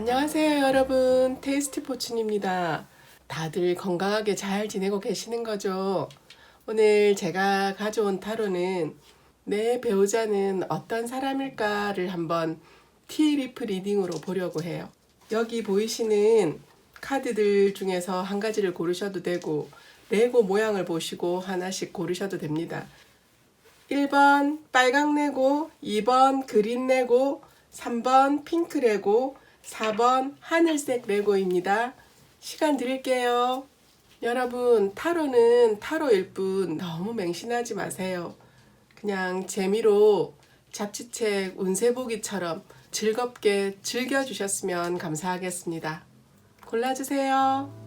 안녕하세요 여러분, 테이스티 포춘입니다. 다들 건강하게 잘 지내고 계시는 거죠? 오늘 제가 가져온 타로는 내 배우자는 어떤 사람일까를 한번 티리프 리딩으로 보려고 해요. 여기 보이시는 카드들 중에서 한 가지를 고르셔도 되고 레고 모양을 보시고 하나씩 고르셔도 됩니다. 1번 빨강 레고, 2번 그린 레고, 3번 핑크 레고, 4번 하늘색 레고입니다. 시간 드릴게요. 여러분, 타로는 타로일 뿐 너무 맹신하지 마세요. 그냥 재미로 잡지책 운세보기처럼 즐겁게 즐겨주셨으면 감사하겠습니다. 골라주세요.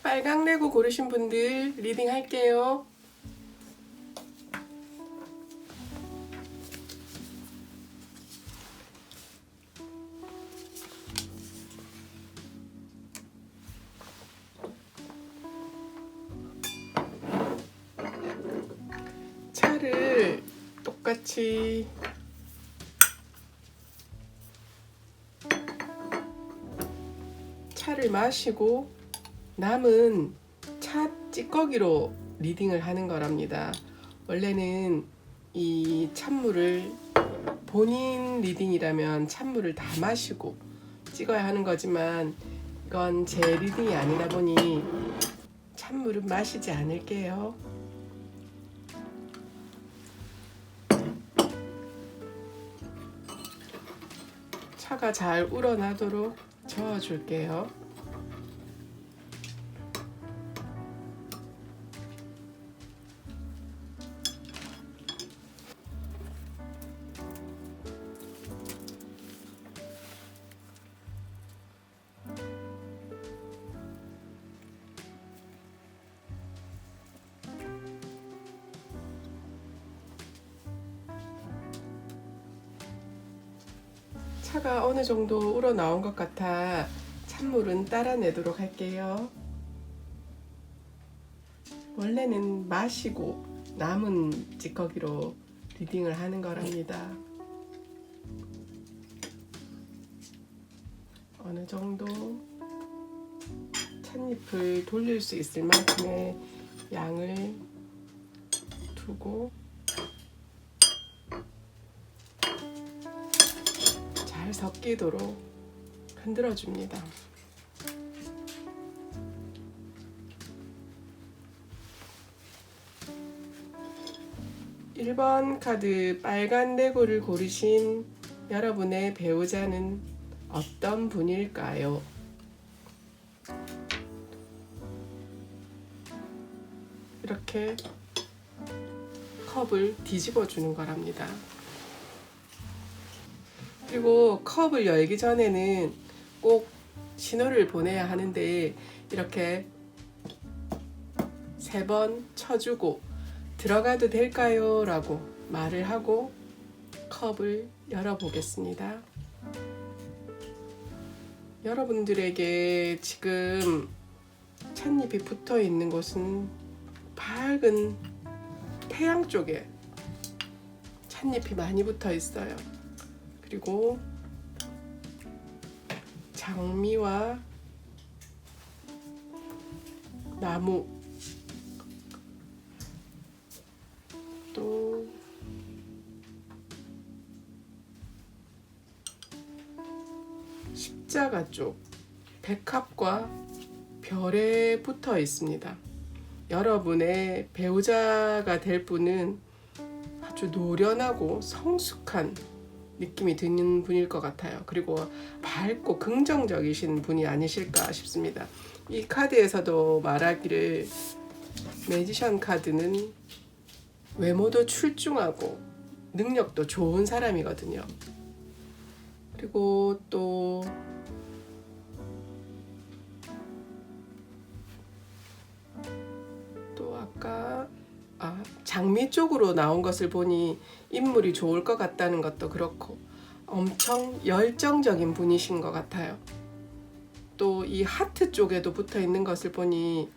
빨강 레고 고르신 분들 리딩 할게요. 차를 똑같이 차를 마시고 남은 차 찌꺼기로 리딩을 하는 거랍니다. 원래는 이 찬물을 본인 리딩이라면 찬물을 다 마시고 찍어야 하는 거지만 이건 제 리딩이 아니다 보니 찬물은 마시지 않을게요. 차가 잘 우러나도록 저어줄게요. 차가 어느 정도 우러나온 것 같아 찬물은 따라내도록 할게요. 원래는 마시고 남은 찌꺼기로 리딩을 하는 거랍니다. 어느 정도 찻잎을 돌릴 수 있을 만큼의 양을 두고 잘 섞이도록 흔들어 줍니다. (1번) 카드 빨간 레고를 고르신 여러분의 배우자는 어떤 분일까요? 이렇게 컵을 뒤집어 주는 거랍니다. 그리고 컵을 열기 전에는 꼭 신호를 보내야 하는데 이렇게 3번 쳐주고 들어가도 될까요? 라고 말을 하고 컵을 열어보겠습니다. 여러분들에게 지금 찻잎이 붙어 있는 곳은 밝은 태양 쪽에 찻잎이 많이 붙어 있어요. 그리고 장미와 나무 또 십자가 쪽 백합과 별에 붙어 있습니다. 여러분의 배우자가 될 분은 아주 노련하고 성숙한 느낌이 드는 분일 것 같아요. 그리고 밝고 긍정적이신 분이 아니실까 싶습니다. 이 카드에서도 말하기를 매지션 카드는 외모도 출중하고 능력도 좋은 사람이거든요. 그리고 또 아까 장미 쪽으로 나온 것을 보니 인물이 좋을 것 같다는 것도 그렇고 엄청 열정적인 분이신 것 같아요. 또 이 하트 쪽에도 붙어 있는 것을 보니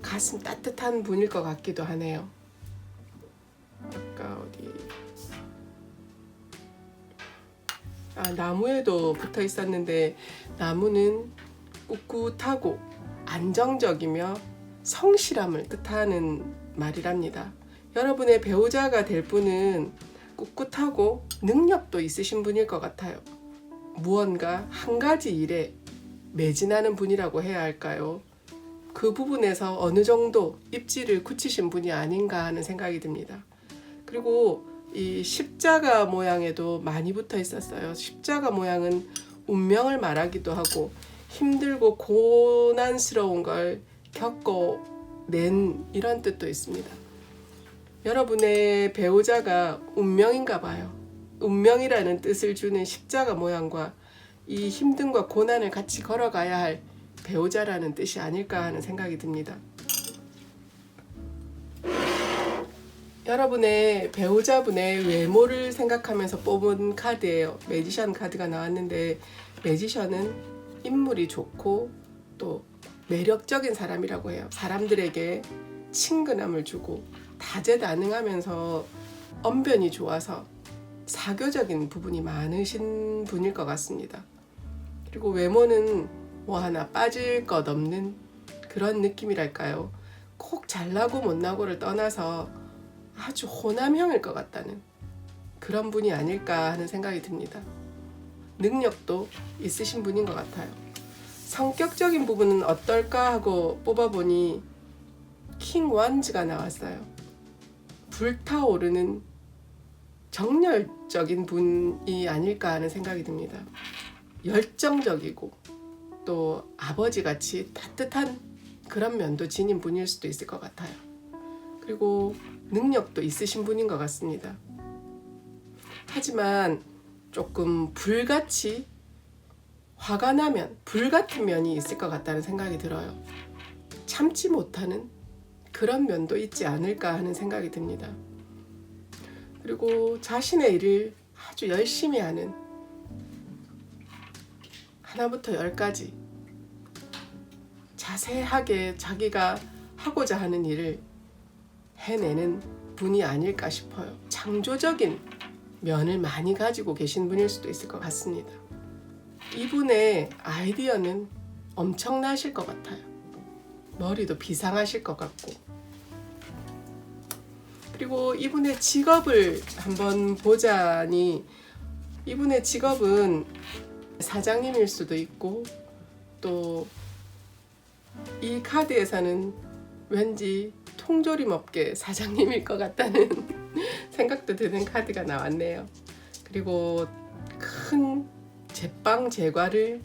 가슴 따뜻한 분일 것 같기도 하네요. 아까 어디 나무에도 붙어 있었는데 나무는 꿋꿋하고 안정적이며 성실함을 뜻하는 말이랍니다. 여러분의 배우자가 될 분은 꿋꿋하고 능력도 있으신 분일 것 같아요. 무언가 한 가지 일에 매진하는 분이라고 해야 할까요? 그 부분에서 어느 정도 입지를 굳히신 분이 아닌가 하는 생각이 듭니다. 그리고 이 십자가 모양에도 많이 붙어 있었어요. 십자가 모양은 운명을 말하기도 하고 힘들고 고난스러운 걸 겪어낸 이런 뜻도 있습니다. 여러분의 배우자가 운명인가 봐요. 운명이라는 뜻을 주는 십자가 모양과 이 힘듦과 고난을 같이 걸어가야 할 배우자라는 뜻이 아닐까 하는 생각이 듭니다. 여러분의 배우자분의 외모를 생각하면서 뽑은 카드예요. 매지션 카드가 나왔는데 매지션은 인물이 좋고 또 매력적인 사람이라고 해요. 사람들에게 친근함을 주고 다재다능하면서 언변이 좋아서 사교적인 부분이 많으신 분일 것 같습니다. 그리고 외모는 뭐 하나 빠질 것 없는 그런 느낌이랄까요. 꼭 잘나고 못나고를 떠나서 아주 호남형일 것 같다는 그런 분이 아닐까 하는 생각이 듭니다. 능력도 있으신 분인 것 같아요. 성격적인 부분은 어떨까 하고 뽑아보니 킹 원즈가 나왔어요. 불타오르는 정열적인 분이 아닐까 하는 생각이 듭니다. 열정적이고 또 아버지같이 따뜻한 그런 면도 지닌 분일 수도 있을 것 같아요. 그리고 능력도 있으신 분인 것 같습니다. 하지만 조금 불같이 화가 나면 불같은 면이 있을 것 같다는 생각이 들어요. 참지 못하는 그런 면도 있지 않을까 하는 생각이 듭니다. 그리고 자신의 일을 아주 열심히 하는 하나부터 열까지 자세하게 자기가 하고자 하는 일을 해내는 분이 아닐까 싶어요. 창조적인 면을 많이 가지고 계신 분일 수도 있을 것 같습니다. 이분의 아이디어는 엄청나실 것 같아요. 머리도 비상하실 것 같고. 그리고 이분의 직업을 한번 보자니 이분의 직업은 사장님일 수도 있고 또 이 카드에서는 왠지 통조림 업계 사장님일 것 같다는 생각도 드는 카드가 나왔네요. 그리고 큰 제빵 제과를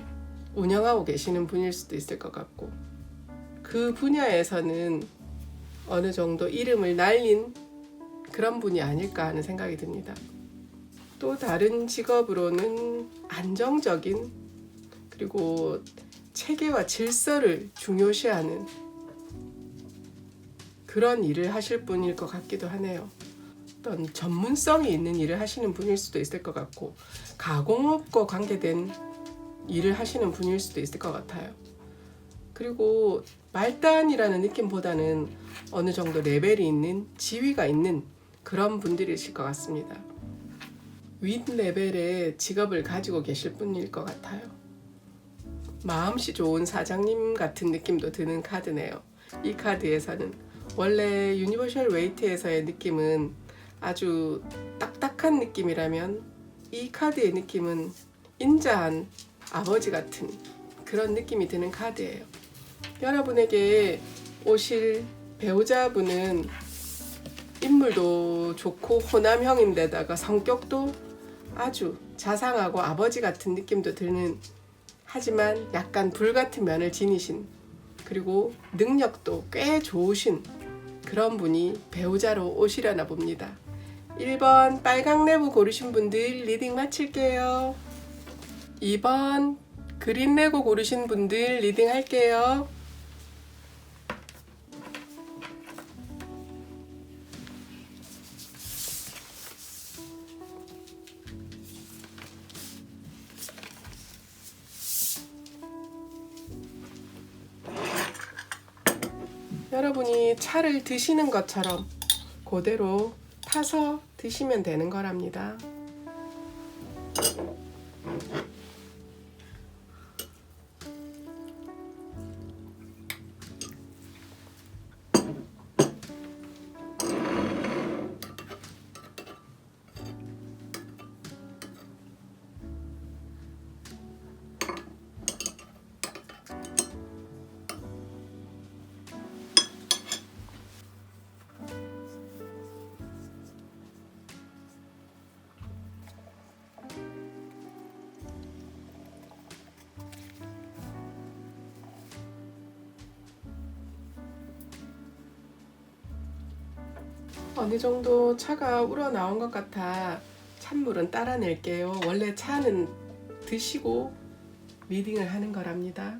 운영하고 계시는 분일 수도 있을 것 같고 그 분야에서는 어느 정도 이름을 날린 그런 분이 아닐까 하는 생각이 듭니다. 또 다른 직업으로는 안정적인 그리고 체계와 질서를 중요시하는 그런 일을 하실 분일 것 같기도 하네요. 어떤 전문성이 있는 일을 하시는 분일 수도 있을 것 같고 가공업과 관계된 일을 하시는 분일 수도 있을 것 같아요. 그리고 말단이라는 느낌보다는 어느 정도 레벨이 있는 지위가 있는 그런 분들이실 것 같습니다. 윗 레벨의 직업을 가지고 계실 분일 것 같아요. 마음씨 좋은 사장님 같은 느낌도 드는 카드네요. 이 카드에서는 원래 유니버셜 웨이트에서의 느낌은 아주 딱딱한 느낌이라면 이 카드의 느낌은 인자한 아버지 같은 그런 느낌이 드는 카드예요. 여러분에게 오실 배우자분은 인물도 좋고 호남형인데다가 성격도 아주 자상하고 아버지 같은 느낌도 드는 하지만 약간 불같은 면을 지니신 그리고 능력도 꽤 좋으신 그런 분이 배우자로 오시려나 봅니다. 1번 빨강 내부 고르신 분들 리딩 마칠게요. 2번 그린 레고 고르신 분들 리딩 할게요. 여러분이 차를 드시는 것처럼 그대로 타서 드시면 되는 거랍니다. 어느 정도 차가 우러나온 것 같아 찬물은 따라낼게요. 원래 차는 드시고 리딩을 하는 거랍니다.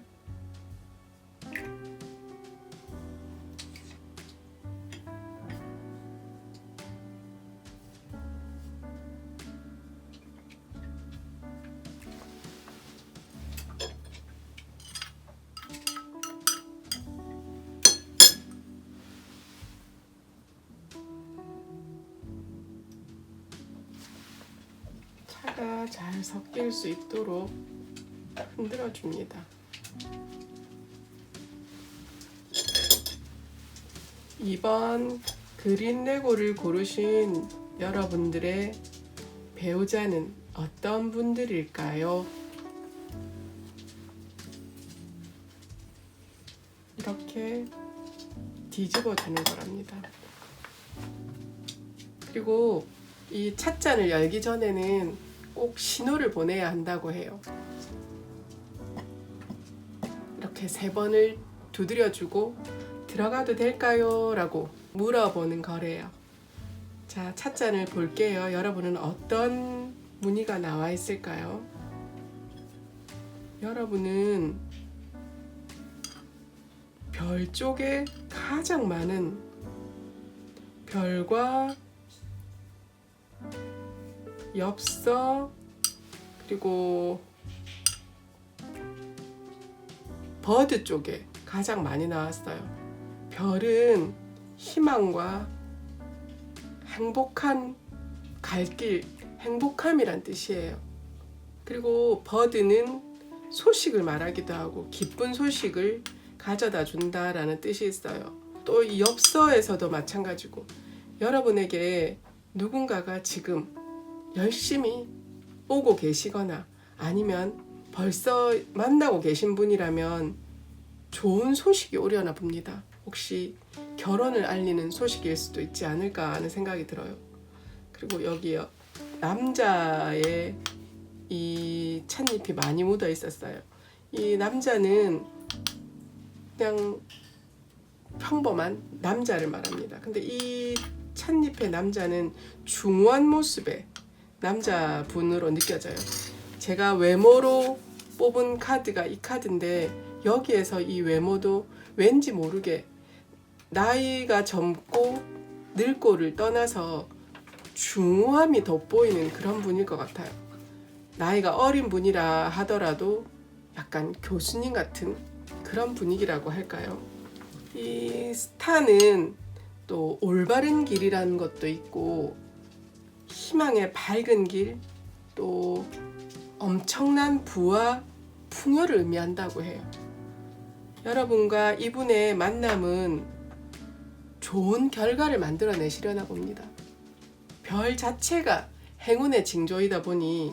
차가 잘 섞일 수 있도록 흔들어 줍니다. 이번 그린 레고를 고르신 여러분들의 배우자는 어떤 분들일까요? 이렇게 뒤집어 주는 거랍니다. 그리고 이 찻잔을 열기 전에는 꼭 신호를 보내야 한다고 해요. 이렇게 3번을 두드려주고 들어가도 될까요? 라고 물어보는 거래요. 자, 찻잔을 볼게요. 여러분은 어떤 무늬가 나와 있을까요? 여러분은 별 쪽에 가장 많은 별과 엽서 그리고 버드 쪽에 가장 많이 나왔어요. 별은 희망과 행복한 갈길, 행복함이란 뜻이에요. 그리고 버드는 소식을 말하기도 하고 기쁜 소식을 가져다 준다라는 뜻이 있어요. 또 이 엽서에서도 마찬가지고 여러분에게 누군가가 지금 열심히 오고 계시거나 아니면 벌써 만나고 계신 분이라면 좋은 소식이 오려나 봅니다. 혹시 결혼을 알리는 소식일 수도 있지 않을까 하는 생각이 들어요. 그리고 여기요, 남자의 이 찻잎이 많이 묻어 있었어요. 이 남자는 그냥 평범한 남자를 말합니다. 근데 이 찻잎의 남자는 중후한 모습의 남자분으로 느껴져요. 제가 외모로 뽑은 카드가 이 카드인데 여기에서 이 외모도 왠지 모르게 나이가 젊고 늙고를 떠나서 중후함이 돋보이는 그런 분일 것 같아요. 나이가 어린 분이라 하더라도 약간 교수님 같은 그런 분위기라고 할까요? 이 스타는 또 올바른 길이라는 것도 있고 희망의 밝은 길, 또 엄청난 부와 풍요를 의미한다고 해요. 여러분과 이분의 만남은 좋은 결과를 만들어내시려나 봅니다. 별 자체가 행운의 징조이다 보니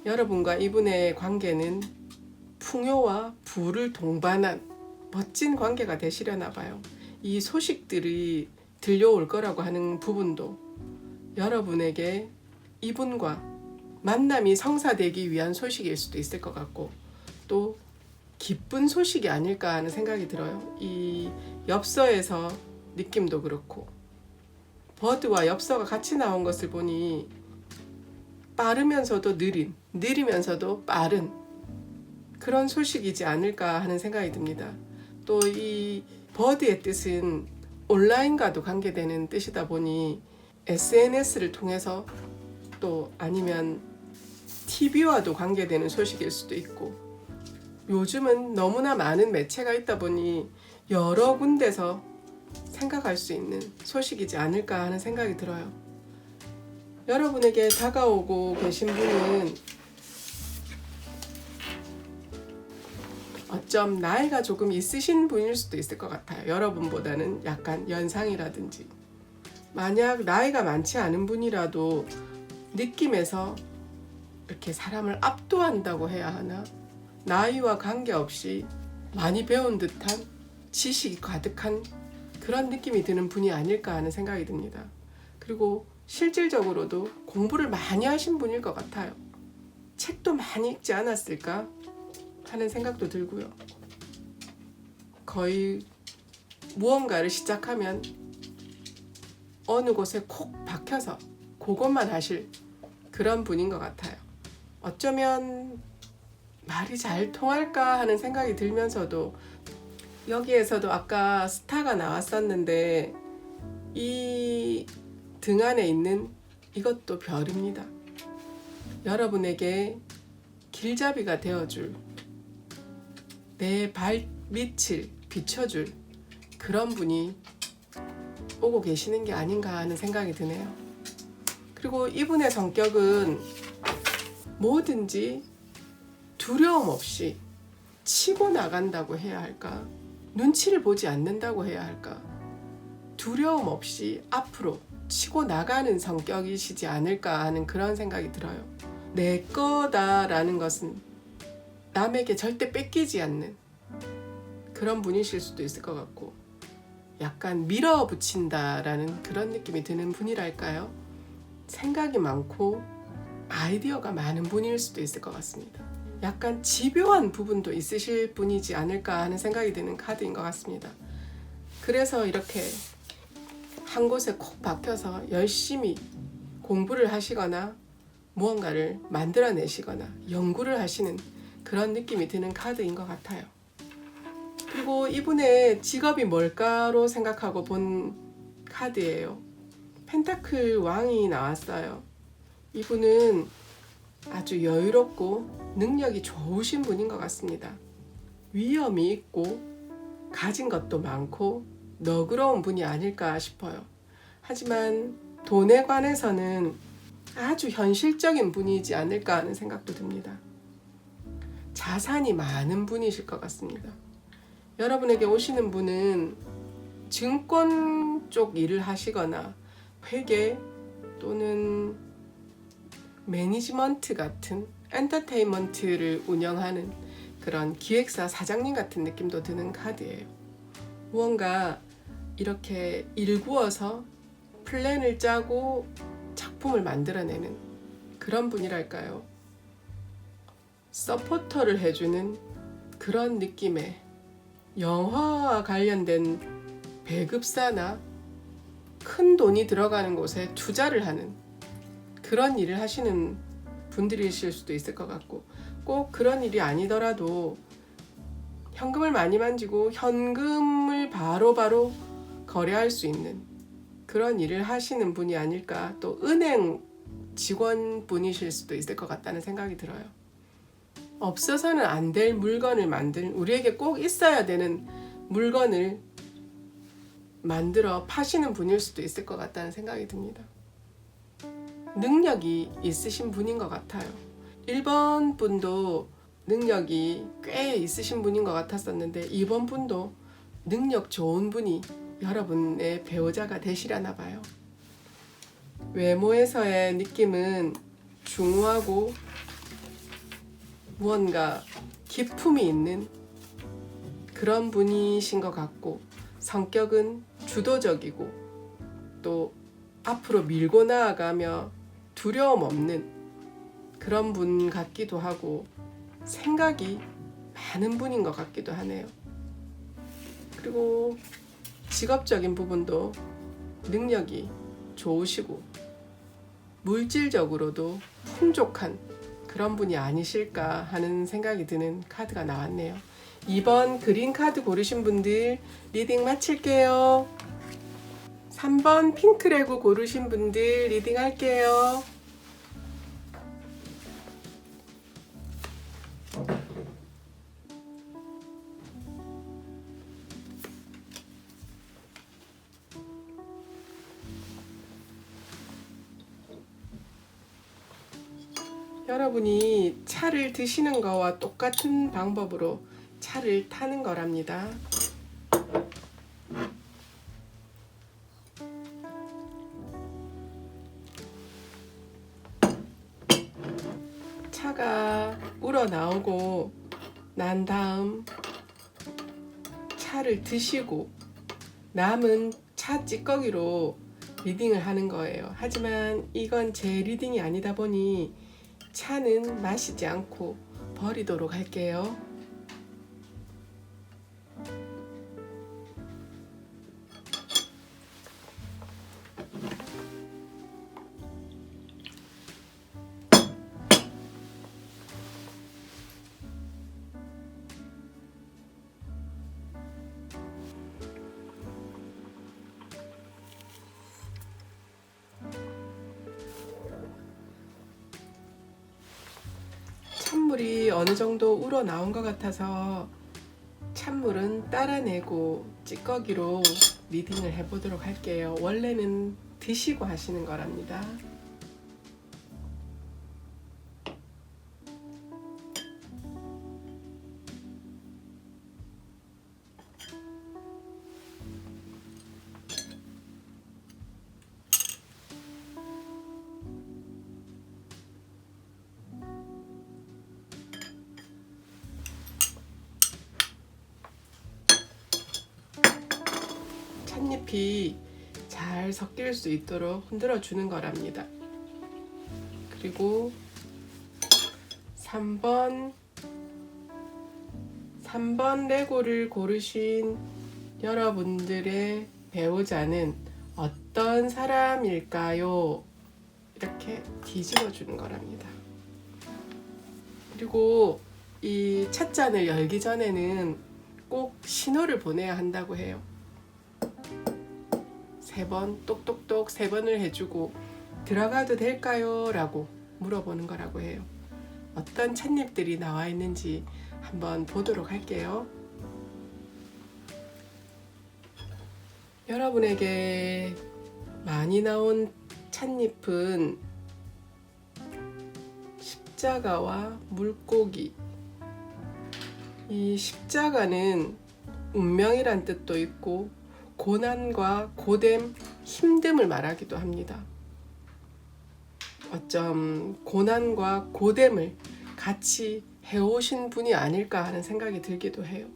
여러분과 이분의 관계는 풍요와 부를 동반한 멋진 관계가 되시려나 봐요. 이 소식들이 들려올 거라고 하는 부분도 여러분에게 이분과 만남이 성사되기 위한 소식일 수도 있을 것 같고 또 기쁜 소식이 아닐까 하는 생각이 들어요. 이 엽서에서 느낌도 그렇고 버드와 엽서가 같이 나온 것을 보니 빠르면서도 느린, 느리면서도 빠른 그런 소식이지 않을까 하는 생각이 듭니다. 또 이 버드의 뜻은 온라인과도 관계되는 뜻이다 보니 SNS를 통해서 또 아니면 TV와도 관계되는 소식일 수도 있고 요즘은 너무나 많은 매체가 있다 보니 여러 군데서 생각할 수 있는 소식이지 않을까 하는 생각이 들어요. 여러분에게 다가오고 계신 분은 어쩜 나이가 조금 있으신 분일 수도 있을 것 같아요. 여러분보다는 약간 연상이라든지. 만약 나이가 많지 않은 분이라도 느낌에서 이렇게 사람을 압도한다고 해야 하나? 나이와 관계없이 많이 배운 듯한 지식이 가득한 그런 느낌이 드는 분이 아닐까 하는 생각이 듭니다. 그리고 실질적으로도 공부를 많이 하신 분일 것 같아요. 책도 많이 읽지 않았을까 하는 생각도 들고요. 거의 무언가를 시작하면 어느 곳에 콕 박혀서 그것만 하실 그런 분인 것 같아요. 어쩌면 말이 잘 통할까 하는 생각이 들면서도 여기에서도 아까 스타가 나왔었는데 이 등 안에 있는 이것도 별입니다. 여러분에게 길잡이가 되어줄 내 발밑을 비춰줄 그런 분이 오고 계시는 게 아닌가 하는 생각이 드네요. 그리고 이분의 성격은 뭐든지 두려움 없이 치고 나간다고 해야 할까? 눈치를 보지 않는다고 해야 할까? 두려움 없이 앞으로 치고 나가는 성격이시지 않을까 하는 그런 생각이 들어요. 내 거다라는 것은 남에게 절대 뺏기지 않는 그런 분이실 수도 있을 것 같고 약간 밀어붙인다라는 그런 느낌이 드는 분이랄까요? 생각이 많고 아이디어가 많은 분일 수도 있을 것 같습니다. 약간 집요한 부분도 있으실 분이지 않을까 하는 생각이 드는 카드인 것 같습니다. 그래서 이렇게 한 곳에 콕 박혀서 열심히 공부를 하시거나 무언가를 만들어내시거나 연구를 하시는 그런 느낌이 드는 카드인 것 같아요. 그리고 이분의 직업이 뭘까로 생각하고 본 카드예요. 펜타클 왕이 나왔어요. 이분은 아주 여유롭고 능력이 좋으신 분인 것 같습니다. 위엄이 있고 가진 것도 많고 너그러운 분이 아닐까 싶어요. 하지만 돈에 관해서는 아주 현실적인 분이지 않을까 하는 생각도 듭니다. 자산이 많은 분이실 것 같습니다. 여러분에게 오시는 분은 증권 쪽 일을 하시거나 회계 또는 매니지먼트 같은 엔터테인먼트를 운영하는 그런 기획사 사장님 같은 느낌도 드는 카드예요. 무언가 이렇게 일구어서 플랜을 짜고 작품을 만들어내는 그런 분이랄까요? 서포터를 해주는 그런 느낌의 영화와 관련된 배급사나 큰 돈이 들어가는 곳에 투자를 하는 그런 일을 하시는 분들이실 수도 있을 것 같고 꼭 그런 일이 아니더라도 현금을 많이 만지고 현금을 바로바로 거래할 수 있는 그런 일을 하시는 분이 아닐까. 또 은행 직원분이실 수도 있을 것 같다는 생각이 들어요. 없어서는 안 될 물건을 우리에게 꼭 있어야 되는 물건을 만들어 파시는 분일 수도 있을 것 같다는 생각이 듭니다. 능력이 있으신 분인 것 같아요. 1번 분도 능력이 꽤 있으신 분인 것 같았었는데 2번 분도 능력 좋은 분이 여러분의 배우자가 되시려나 봐요. 외모에서의 느낌은 중후하고 무언가 기품이 있는 그런 분이신 것 같고 성격은 주도적이고 또 앞으로 밀고 나아가며 두려움 없는 그런 분 같기도 하고 생각이 많은 분인 것 같기도 하네요. 그리고 직업적인 부분도 능력이 좋으시고 물질적으로도 풍족한 그런 분이 아니실까 하는 생각이 드는 카드가 나왔네요. 2번 그린 카드 고르신 분들 리딩 마칠게요. 3번 핑크레고 고르신 분들 리딩 할게요. 여러분이 차를 드시는 거와 똑같은 방법으로 차를 타는 거랍니다. 차가 우러나오고 난 다음 차를 드시고 남은 차 찌꺼기로 리딩을 하는 거예요. 하지만 이건 제 리딩이 아니다 보니 차는 마시지 않고 버리도록 할게요. 찬물이 어느 정도 우러나온 것 같아서 찬물은 따라내고 찌꺼기로 리딩을 해보도록 할게요. 원래는 드시고 하시는 거랍니다. 찻잎이 잘 섞일 수 있도록 흔들어 주는 거랍니다. 그리고 3번 레고를 고르신 여러분들의 배우자는 어떤 사람일까요? 이렇게 뒤집어 주는 거랍니다. 그리고 이 찻잔을 열기 전에는 꼭 신호를 보내야 한다고 해요. 3번 똑똑똑 3번을 해주고 들어가도 될까요? 라고 물어보는 거라고 해요. 어떤 찻잎들이 나와 있는지 한번 보도록 할게요. 여러분에게 많이 나온 찻잎은 십자가와 물고기. 이 십자가는 운명이란 뜻도 있고 고난과 고됨, 힘듦을 말하기도 합니다. 어쩜 고난과 고됨을 같이 해오신 분이 아닐까 하는 생각이 들기도 해요.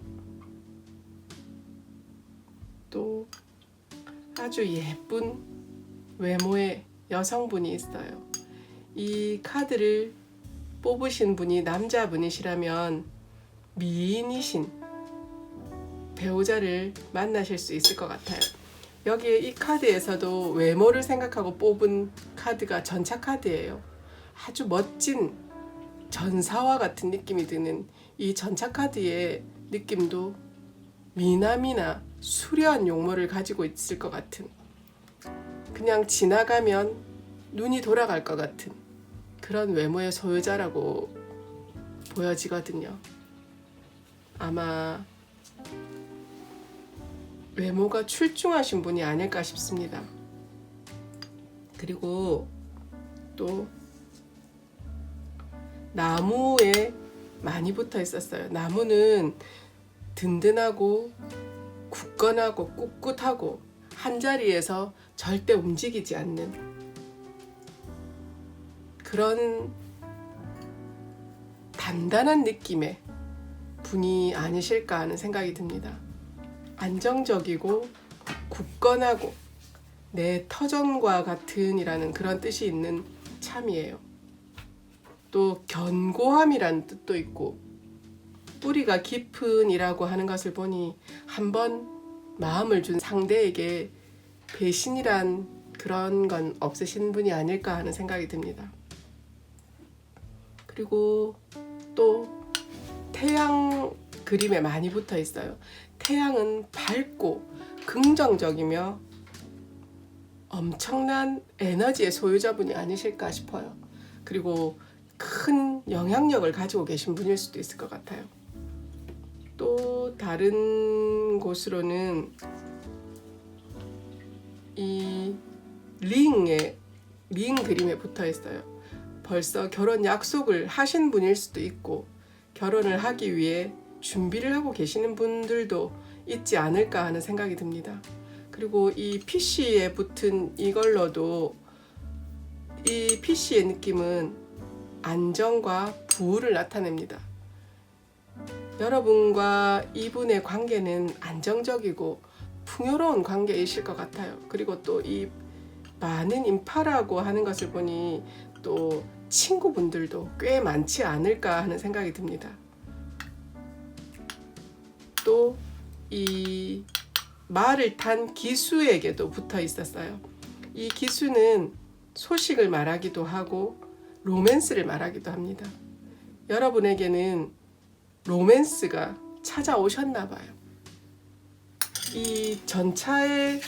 또 아주 예쁜 외모의 여성분이 있어요. 이 카드를 뽑으신 분이 남자분이시라면 미인이신 배우자를 만나실 수 있을 것 같아요. 여기에 이 카드에서도 외모를 생각하고 뽑은 카드가 전차 카드예요. 아주 멋진 전사와 같은 느낌이 드는 이 전차 카드의 느낌도 미남이나 수려한 용모를 가지고 있을 것 같은, 그냥 지나가면 눈이 돌아갈 것 같은 그런 외모의 소유자라고 보여지거든요. 아마 외모가 출중하신 분이 아닐까 싶습니다. 그리고 또 나무에 많이 붙어 있었어요. 나무는 든든하고 굳건하고 꿋꿋하고 한자리에서 절대 움직이지 않는 그런 단단한 느낌의 분이 아니실까 하는 생각이 듭니다. 안정적이고 굳건하고 내 터전과 같은 이라는 그런 뜻이 있는 참이에요. 또 견고함이라는 뜻도 있고 뿌리가 깊은 이라고 하는 것을 보니 한번 마음을 준 상대에게 배신이란 그런 건 없으신 분이 아닐까 하는 생각이 듭니다. 그리고 또 태양 그림에 많이 붙어 있어요. 태양은 밝고 긍정적이며 엄청난 에너지의 소유자분이 아니실까 싶어요. 그리고 큰 영향력을 가지고 계신 분일 수도 있을 것 같아요. 또 다른 곳으로는 이 링 그림에 붙어 있어요. 벌써 결혼 약속을 하신 분일 수도 있고 결혼을 하기 위해 준비를 하고 계시는 분들도 있지 않을까 하는 생각이 듭니다. 그리고 이 PC에 붙은 이걸로도 이 PC의 느낌은 안정과 부를 나타냅니다. 여러분과 이분의 관계는 안정적이고 풍요로운 관계이실 것 같아요. 그리고 또 이 많은 인파라고 하는 것을 보니 또 친구분들도 꽤 많지 않을까 하는 생각이 듭니다. 또 이 말을 탄 기수에게도 붙어 있었어요. 이 기수는 소식을 말하기도 하고 로맨스를 말하기도 합니다. 여러분에게는 로맨스가 찾아오셨나 봐요. 이 전차의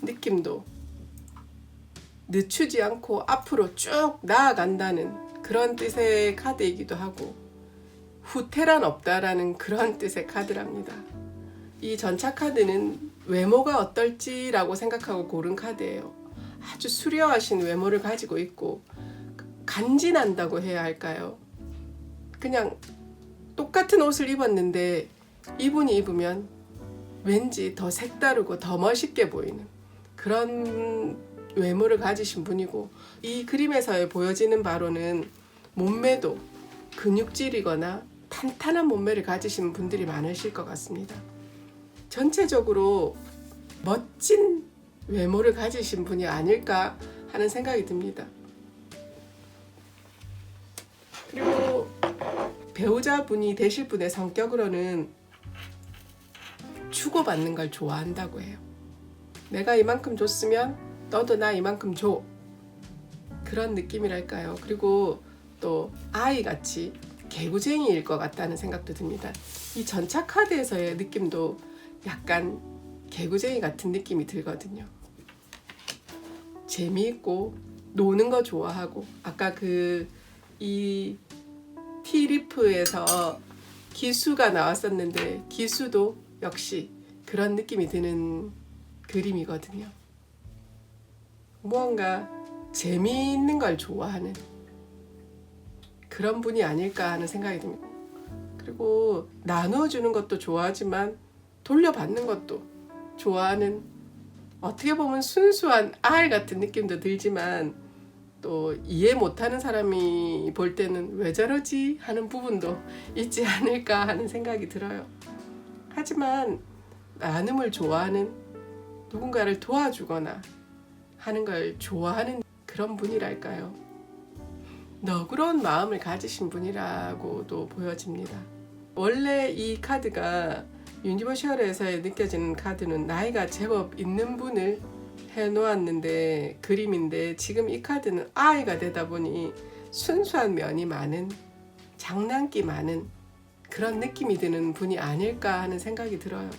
느낌도 늦추지 않고 앞으로 쭉 나아간다는 그런 뜻의 카드이기도 하고 후퇴란 없다라는 그런 뜻의 카드랍니다. 이 전차 카드는 외모가 어떨지라고 생각하고 고른 카드예요. 아주 수려하신 외모를 가지고 있고 간지난다고 해야 할까요? 그냥 똑같은 옷을 입었는데 이분이 입으면 왠지 더 색다르고 더 멋있게 보이는 그런 외모를 가지신 분이고 이 그림에서 보여지는 바로는 몸매도 근육질이거나 탄탄한 몸매를 가지신 분들이 많으실 것 같습니다. 전체적으로 멋진 외모를 가지신 분이 아닐까 하는 생각이 듭니다. 그리고 배우자분이 되실 분의 성격으로는 주고받는 걸 좋아한다고 해요. 내가 이만큼 줬으면 너도 나 이만큼 줘. 그런 느낌이랄까요. 그리고 또 아이같이 개구쟁이일 것 같다는 생각도 듭니다. 이 전차 카드에서의 느낌도 약간 개구쟁이 같은 느낌이 들거든요. 재미있고 노는 거 좋아하고 아까 이 티리프에서 기수가 나왔었는데 기수도 역시 그런 느낌이 드는 그림이거든요. 무언가 재미있는 걸 좋아하는 그런 분이 아닐까 하는 생각이 듭니다. 그리고 나눠주는 것도 좋아하지만 돌려받는 것도 좋아하는 어떻게 보면 순수한 알 같은 느낌도 들지만 또 이해 못하는 사람이 볼 때는 왜 저러지 하는 부분도 있지 않을까 하는 생각이 들어요. 하지만 나눔을 좋아하는 누군가를 도와주거나 하는 걸 좋아하는 그런 분이랄까요. 너그러운 마음을 가지신 분이라고도 보여집니다. 원래 이 카드가 유니버셜에서 느껴지는 카드는 나이가 제법 있는 분을 해놓았는데 그림인데 지금 이 카드는 아이가 되다 보니 순수한 면이 많은 장난기 많은 그런 느낌이 드는 분이 아닐까 하는 생각이 들어요.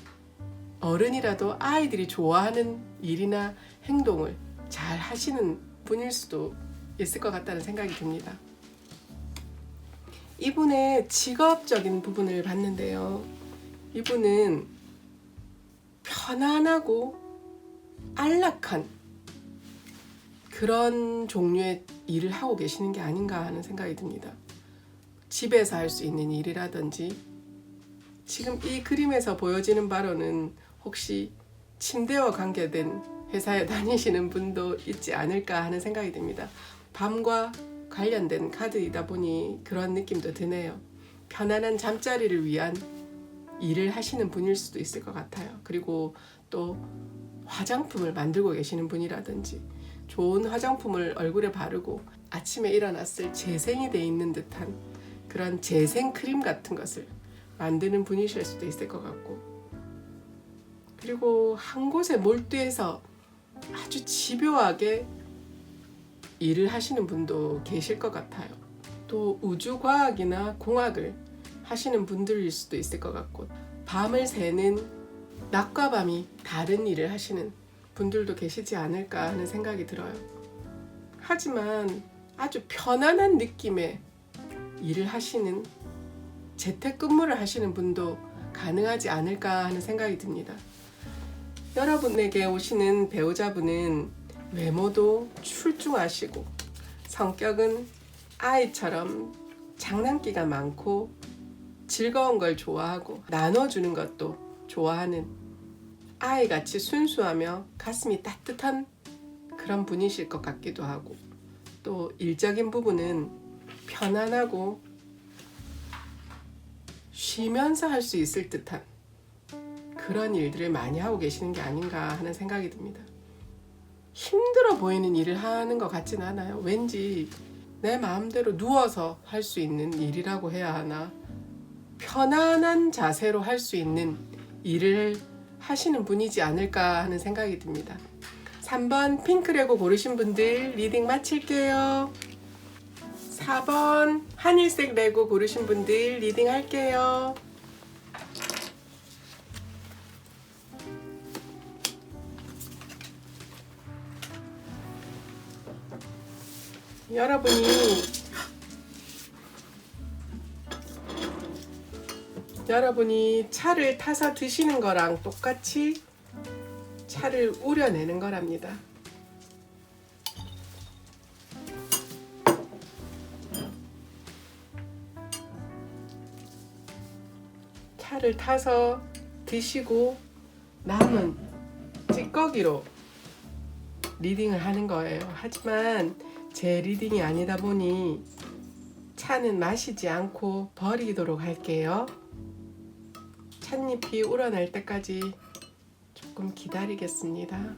어른이라도 아이들이 좋아하는 일이나 행동을 잘 하시는 분일 수도 있을 것 같다는 생각이 듭니다. 이분의 직업적인 부분을 봤는데요. 이분은 편안하고 안락한 그런 종류의 일을 하고 계시는 게 아닌가 하는 생각이 듭니다. 집에서 할 수 있는 일이라든지 지금 이 그림에서 보여지는 바로는 혹시 침대와 관계된 회사에 다니시는 분도 있지 않을까 하는 생각이 듭니다. 밤과 관련된 카드이다 보니 그런 느낌도 드네요. 편안한 잠자리를 위한 일을 하시는 분일 수도 있을 것 같아요. 그리고 또 화장품을 만들고 계시는 분이라든지 좋은 화장품을 얼굴에 바르고 아침에 일어났을 재생이 돼 있는 듯한 그런 재생 크림 같은 것을 만드는 분이실 수도 있을 것 같고 그리고 한 곳에 몰두해서 아주 집요하게 일을 하시는 분도 계실 것 같아요. 또 우주과학이나 공학을 하시는 분들일 수도 있을 것 같고, 밤을 새는 낮과 밤이 다른 일을 하시는 분들도 계시지 않을까 하는 생각이 들어요. 하지만 아주 편안한 느낌의 일을 하시는, 재택근무를 하시는 분도 가능하지 않을까 하는 생각이 듭니다. 여러분에게 오시는 배우자분은 외모도 출중하시고 성격은 아이처럼 장난기가 많고 즐거운 걸 좋아하고 나눠주는 것도 좋아하는, 아이같이 순수하며 가슴이 따뜻한 그런 분이실 것 같기도 하고, 또 일적인 부분은 편안하고 쉬면서 할 수 있을 듯한 그런 일들을 많이 하고 계시는 게 아닌가 하는 생각이 듭니다. 힘들어 보이는 일을 하는 것 같진 않아요. 왠지 내 마음대로 누워서 할 수 있는 일이라고 해야 하나, 편안한 자세로 할 수 있는 일을 하시는 분이지 않을까 하는 생각이 듭니다. 3번 핑크레고 고르신 분들 리딩 마칠게요. 4번 하늘색 레고 고르신 분들 리딩 할게요. 여러분이 차를 타서 드시는 거랑 똑같이 차를 우려내는 거랍니다. 차를 타서 드시고 남은 찌꺼기로 리딩을 하는 거예요. 하지만 제 리딩이 아니다 보니 차는 마시지 않고 버리도록 할게요. 찻잎이 우러날 때까지 조금 기다리겠습니다.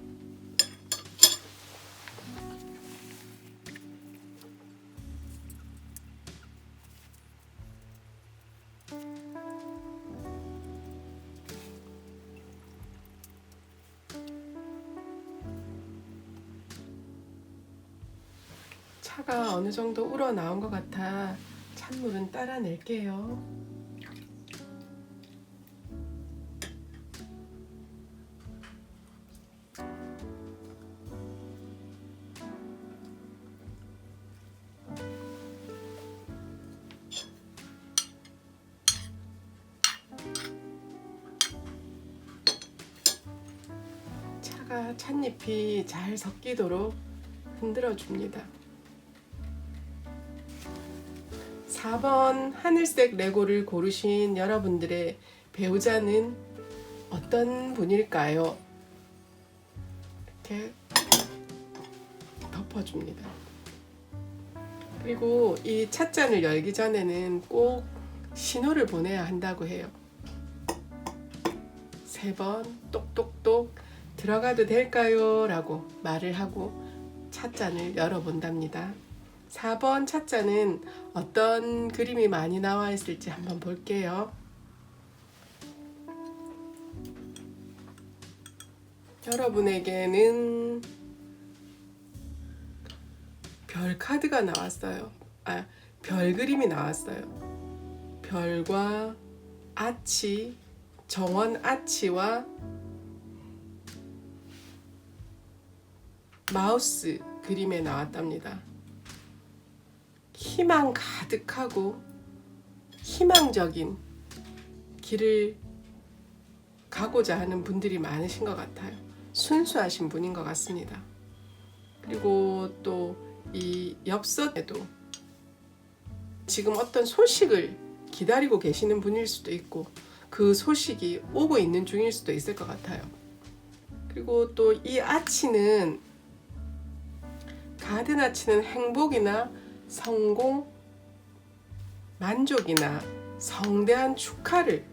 차가 어느 정도 우러나온 것 같아 찬물은 따라낼게요. 차가 찻잎이 잘 섞이도록 흔들어 줍니다. 4번 하늘색 레고를 고르신 여러분들의 배우자는 어떤 분일까요? 이렇게 덮어줍니다. 그리고 이 찻잔을 열기 전에는 꼭 신호를 보내야 한다고 해요. 3번 똑똑똑 들어가도 될까요? 라고 말을 하고 찻잔을 열어본답니다. 4번 찻잔은 어떤 그림이 많이 나와 있을지 한번 볼게요. 여러분에게는 별 카드가 나왔어요. 별 그림이 나왔어요. 별과 아치, 정원 아치와 마우스 그림에 나왔답니다. 희망 가득하고 희망적인 길을 가고자 하는 분들이 많으신 것 같아요. 순수하신 분인 것 같습니다. 그리고 또 이 엽서에도 지금 어떤 소식을 기다리고 계시는 분일 수도 있고 그 소식이 오고 있는 중일 수도 있을 것 같아요. 그리고 또 이 아치는, 가든 아치는 행복이나 성공, 만족이나 성대한 축하를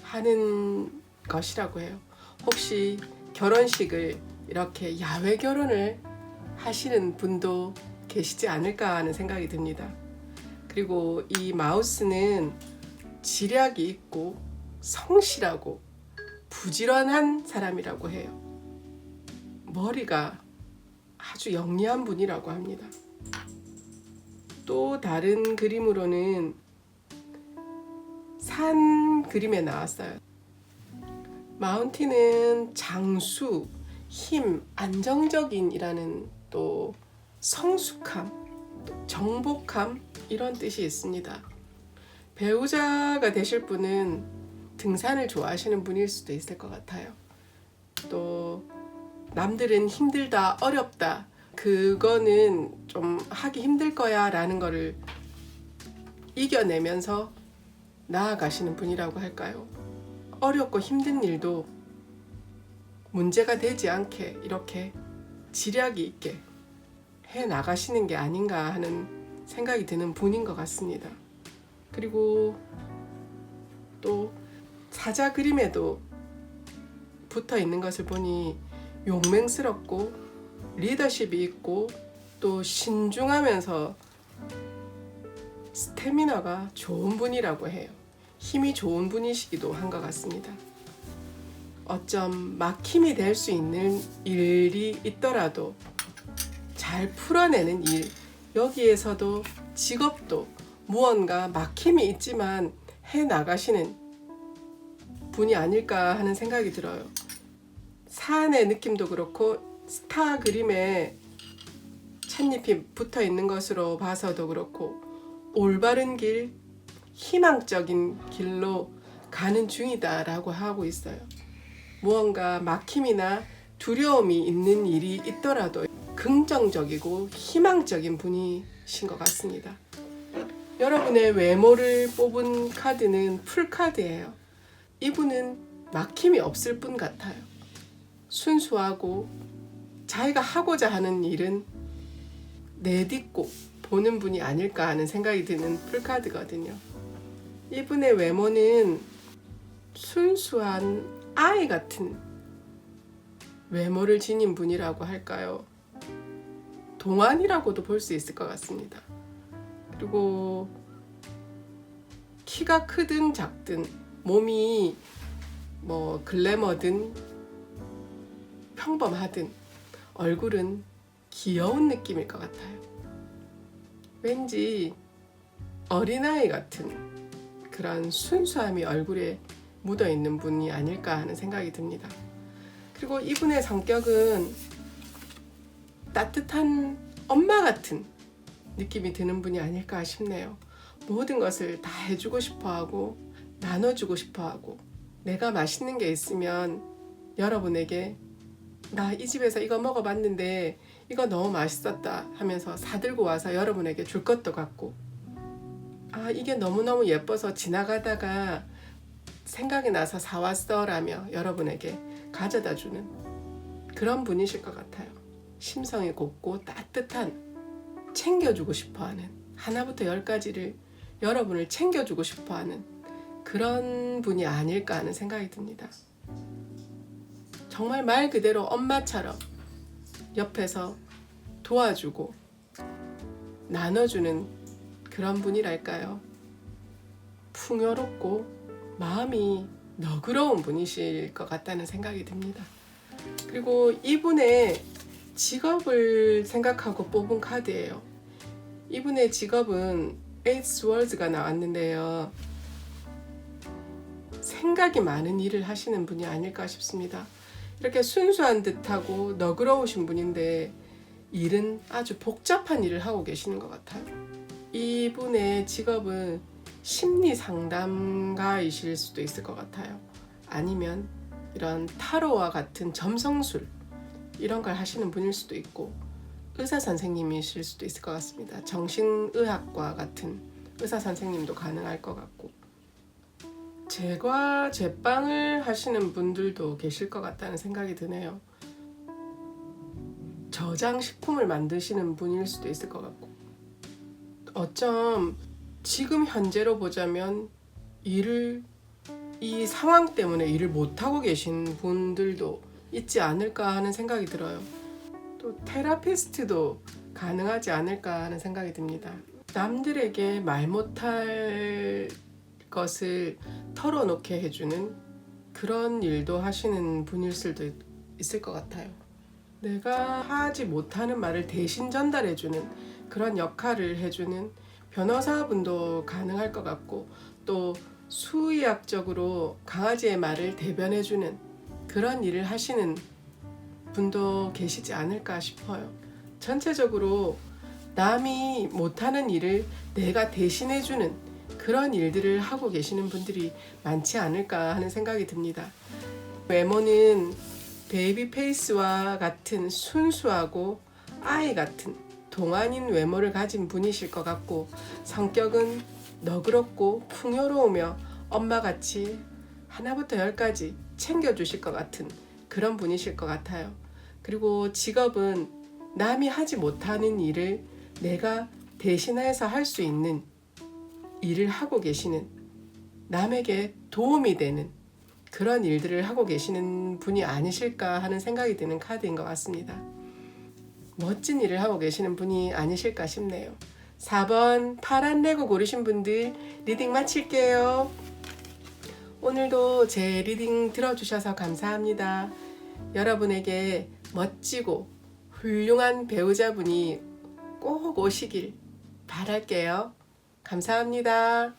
하는 것이라고 해요. 혹시 결혼식을 이렇게 야외 결혼을 하시는 분도 계시지 않을까 하는 생각이 듭니다. 그리고 이 마우스는 지략이 있고 성실하고 부지런한 사람이라고 해요. 머리가 아주 영리한 분이라고 합니다. 또 다른 그림으로는 산 그림에 나왔어요. 마운틴은 장수, 힘, 안정적인이라는 또 성숙함, 또 정복함 이런 뜻이 있습니다. 배우자가 되실 분은 등산을 좋아하시는 분일 수도 있을 것 같아요. 또 남들은 힘들다, 어렵다, 그거는 좀 하기 힘들 거야 라는 거를 이겨내면서 나아가시는 분이라고 할까요? 어렵고 힘든 일도 문제가 되지 않게 이렇게 지략이 있게 해 나가시는 게 아닌가 하는 생각이 드는 분인 것 같습니다. 그리고 또 사자 그림에도 붙어 있는 것을 보니 용맹스럽고 리더십이 있고 또 신중하면서 스태미나가 좋은 분이라고 해요. 힘이 좋은 분이시기도 한 것 같습니다. 어쩜 막힘이 될 수 있는 일이 있더라도 잘 풀어내는 일, 여기에서도 직업도 무언가 막힘이 있지만 해 나가시는 분이 아닐까 하는 생각이 들어요. 산의 느낌도 그렇고 스타 그림에 찻잎이 붙어 있는 것으로 봐서도 그렇고 올바른 길, 희망적인 길로 가는 중이다라고 하고 있어요. 무언가 막힘이나 두려움이 있는 일이 있더라도 긍정적이고 희망적인 분이신 것 같습니다. 여러분의 외모를 뽑은 카드는 풀카드예요. 이분은 막힘이 없을 분 같아요. 순수하고 자기가 하고자 하는 일은 내딛고 보는 분이 아닐까 하는 생각이 드는 풀카드거든요. 이분의 외모는 순수한 아이 같은 외모를 지닌 분이라고 할까요? 동안이라고도 볼 수 있을 것 같습니다. 그리고 키가 크든 작든 몸이 뭐 글래머든 평범하든 얼굴은 귀여운 느낌일 것 같아요. 왠지 어린아이 같은 그런 순수함이 얼굴에 묻어있는 분이 아닐까 하는 생각이 듭니다. 그리고 이분의 성격은 따뜻한 엄마 같은 느낌이 드는 분이 아닐까 싶네요. 모든 것을 다 해주고 싶어하고 나눠주고 싶어하고 내가 맛있는 게 있으면 여러분에게 나 이 집에서 이거 먹어봤는데 이거 너무 맛있었다 하면서 사들고 와서 여러분에게 줄 것도 같고 아 이게 너무너무 예뻐서 지나가다가 생각이 나서 사왔어 라며 여러분에게 가져다 주는 그런 분이실 것 같아요. 심성이 곱고 따뜻한 챙겨주고 싶어하는 하나부터 10가지를 여러분을 챙겨주고 싶어하는 그런 분이 아닐까 하는 생각이 듭니다. 정말 말 그대로 엄마처럼 옆에서 도와주고 나눠주는 그런 분이랄까요. 풍요롭고 마음이 너그러운 분이실 것 같다는 생각이 듭니다. 그리고 이분의 직업을 생각하고 뽑은 카드예요. 이분의 직업은 에이스 월드가 나왔는데요. 생각이 많은 일을 하시는 분이 아닐까 싶습니다. 이렇게 순수한 듯하고 너그러우신 분인데 일은 아주 복잡한 일을 하고 계시는 것 같아요. 이분의 직업은 심리 상담가이실 수도 있을 것 같아요. 아니면 이런 타로와 같은 점성술 이런 걸 하시는 분일 수도 있고 의사 선생님이실 수도 있을 것 같습니다. 정신의학과 같은 의사 선생님도 가능할 것 같고 제과 제빵을 하시는 분들도 계실 것 같다는 생각이 드네요. 저장식품을 만드시는 분일 수도 있을 것 같고 어쩜 지금 현재로 보자면 이 상황 때문에 일을 못하고 계신 분들도 있지 않을까 하는 생각이 들어요. 또 테라피스트도 가능하지 않을까 하는 생각이 듭니다. 남들에게 말 못할 것을 털어놓게 해주는 그런 일도 하시는 분일 수도 있을 것 같아요. 내가 하지 못하는 말을 대신 전달해주는 그런 역할을 해주는 변호사분도 가능할 것 같고, 또 수의학적으로 강아지의 말을 대변해주는 그런 일을 하시는 분도 계시지 않을까 싶어요. 전체적으로 남이 못하는 일을 내가 대신해주는 그런 일들을 하고 계시는 분들이 많지 않을까 하는 생각이 듭니다. 외모는 베이비 페이스와 같은 순수하고 아이 같은 동안인 외모를 가진 분이실 것 같고, 성격은 너그럽고 풍요로우며 엄마같이 하나부터 열까지 챙겨주실 것 같은 그런 분이실 것 같아요. 그리고 직업은 남이 하지 못하는 일을 내가 대신해서 할 수 있는 일을 하고 계시는, 남에게 도움이 되는 그런 일들을 하고 계시는 분이 아니실까 하는 생각이 드는 카드인 것 같습니다. 멋진 일을 하고 계시는 분이 아니실까 싶네요. 4번 파란 레고 고르신 분들 리딩 마칠게요. 오늘도 제 리딩 들어주셔서 감사합니다. 여러분에게 멋지고 훌륭한 배우자분이 꼭 오시길 바랄게요. 감사합니다.